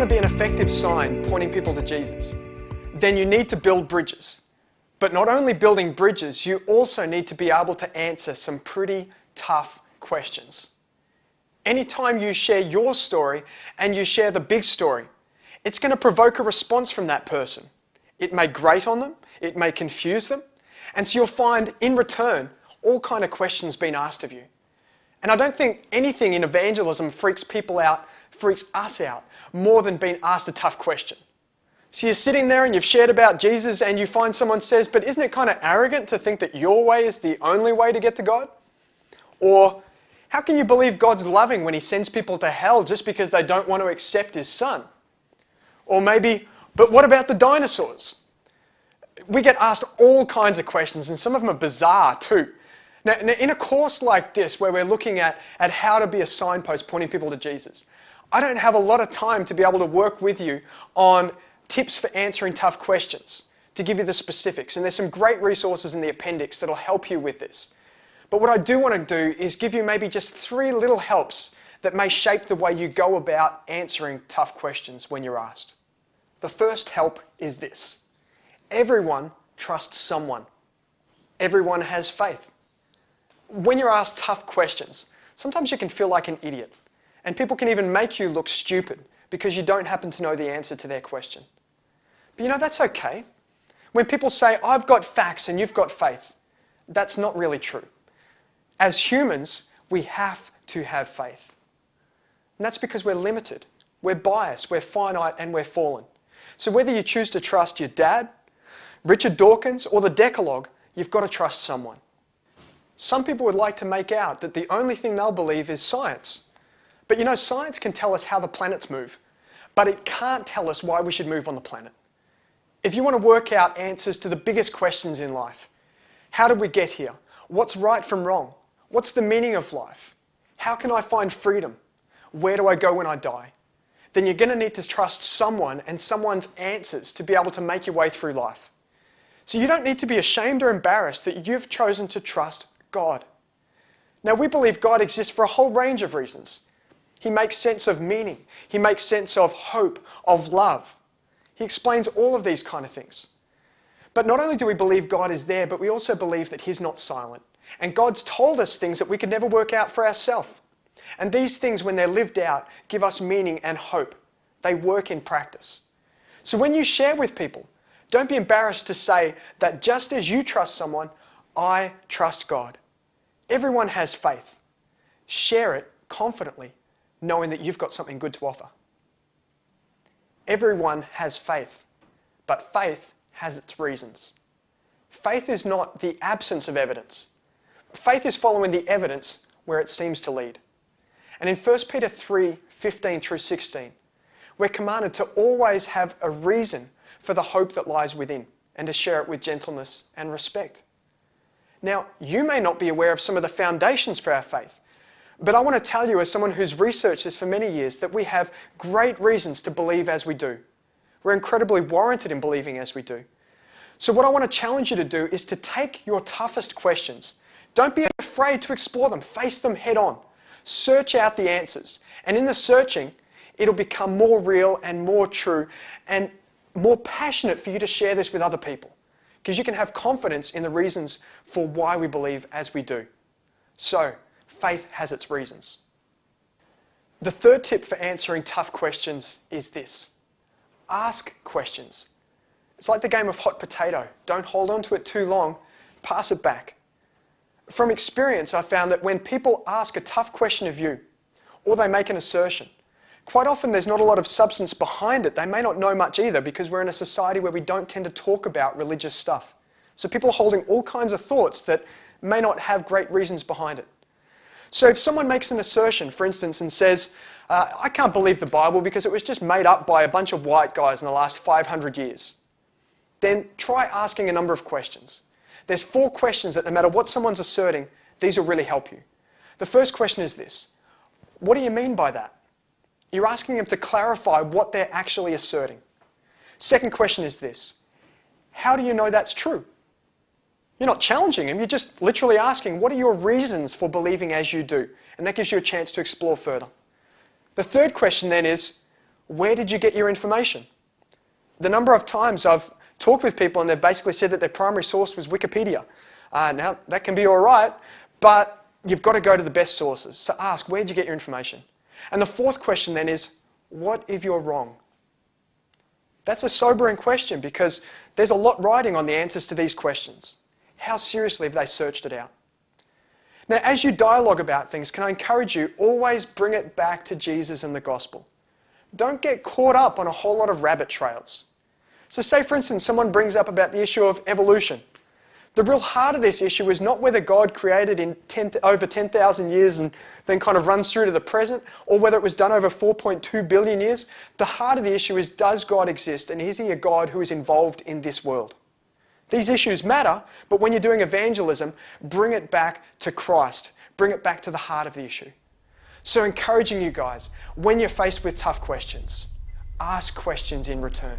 want to be an effective sign pointing people to Jesus, then you need to build bridges. But not only building bridges, you also need to be able to answer some pretty tough questions. Anytime you share your story and you share the big story, it's going to provoke a response from that person. It may grate on them, it may confuse them, and so you'll find in return all kind of questions being asked of you. And I don't think anything in evangelism freaks us out more than being asked a tough question. So you're sitting there and you've shared about Jesus and you find someone says, but isn't it kind of arrogant to think that your way is the only way to get to God? Or, how can you believe God's loving when He sends people to hell just because they don't want to accept His Son? Or maybe, but what about the dinosaurs? We get asked all kinds of questions, and some of them are bizarre too. Now, in a course like this, where we're looking at how to be a signpost pointing people to Jesus, I don't have a lot of time to be able to work with you on tips for answering tough questions, to give you the specifics. And there's some great resources in the appendix that will help you with this. But what I do want to do is give you maybe just 3 little helps that may shape the way you go about answering tough questions when you're asked. The first help is this. Everyone trusts someone. Everyone has faith. When you're asked tough questions, sometimes you can feel like an idiot. And people can even make you look stupid because you don't happen to know the answer to their question. But you know, that's okay. When people say, I've got facts and you've got faith, that's not really true. As humans, we have to have faith. And that's because we're limited. We're biased, we're finite, and we're fallen. So whether you choose to trust your dad, Richard Dawkins, or the Decalogue, you've got to trust someone. Some people would like to make out that the only thing they'll believe is science. But you know, science can tell us how the planets move, but it can't tell us why we should move on the planet. If you want to work out answers to the biggest questions in life, how did we get here? What's right from wrong? What's the meaning of life? How can I find freedom? Where do I go when I die? Then you're going to need to trust someone and someone's answers to be able to make your way through life. So you don't need to be ashamed or embarrassed that you've chosen to trust God. Now, we believe God exists for a whole range of reasons. He makes sense of meaning. He makes sense of hope, of love. He explains all of these kind of things. But not only do we believe God is there, but we also believe that He's not silent. And God's told us things that we could never work out for ourselves. And these things, when they're lived out, give us meaning and hope. They work in practice. So when you share with people, don't be embarrassed to say that just as you trust someone, I trust God. Everyone has faith. Share it confidently, knowing that you've got something good to offer. Everyone has faith, but faith has its reasons. Faith is not the absence of evidence. Faith is following the evidence where it seems to lead. And in 1 Peter 3:15 through 16, we're commanded to always have a reason for the hope that lies within and to share it with gentleness and respect. Now, you may not be aware of some of the foundations for our faith, but I want to tell you, as someone who's researched this for many years, that we have great reasons to believe as we do. We're incredibly warranted in believing as we do. So what I want to challenge you to do is to take your toughest questions. Don't be afraid to explore them. Face them head on. Search out the answers. And in the searching, it'll become more real and more true and more passionate for you to share this with other people. Because you can have confidence in the reasons for why we believe as we do. So, faith has its reasons. The third tip for answering tough questions is this. Ask questions. It's like the game of hot potato. Don't hold on to it too long. Pass it back. From experience, I found that when people ask a tough question of you, or they make an assertion, quite often there's not a lot of substance behind it. They may not know much either, because we're in a society where we don't tend to talk about religious stuff. So people are holding all kinds of thoughts that may not have great reasons behind it. So if someone makes an assertion, for instance, and says, I can't believe the Bible because it was just made up by a bunch of white guys in the last 500 years, then try asking a number of questions. There's 4 questions that no matter what someone's asserting, these will really help you. The first question is this. What do you mean by that? You're asking them to clarify what they're actually asserting. Second question is this. How do you know that's true? You're not challenging them, you're just literally asking, what are your reasons for believing as you do? And that gives you a chance to explore further. The third question then is, where did you get your information? The number of times I've talked with people and they've basically said that their primary source was Wikipedia. Now, that can be all right, but you've got to go to the best sources. So ask, where did you get your information? And the fourth question then is, what if you're wrong? That's a sobering question because there's a lot riding on the answers to these questions. How seriously have they searched it out? Now, as you dialogue about things, can I encourage you, always bring it back to Jesus and the gospel. Don't get caught up on a whole lot of rabbit trails. So say, for instance, someone brings up about the issue of evolution. The real heart of this issue is not whether God created in over 10,000 years and then kind of runs through to the present, or whether it was done over 4.2 billion years. The heart of the issue is, does God exist, and is he a God who is involved in this world? These issues matter, but when you're doing evangelism, bring it back to Christ. Bring it back to the heart of the issue. So encouraging you guys, when you're faced with tough questions, ask questions in return.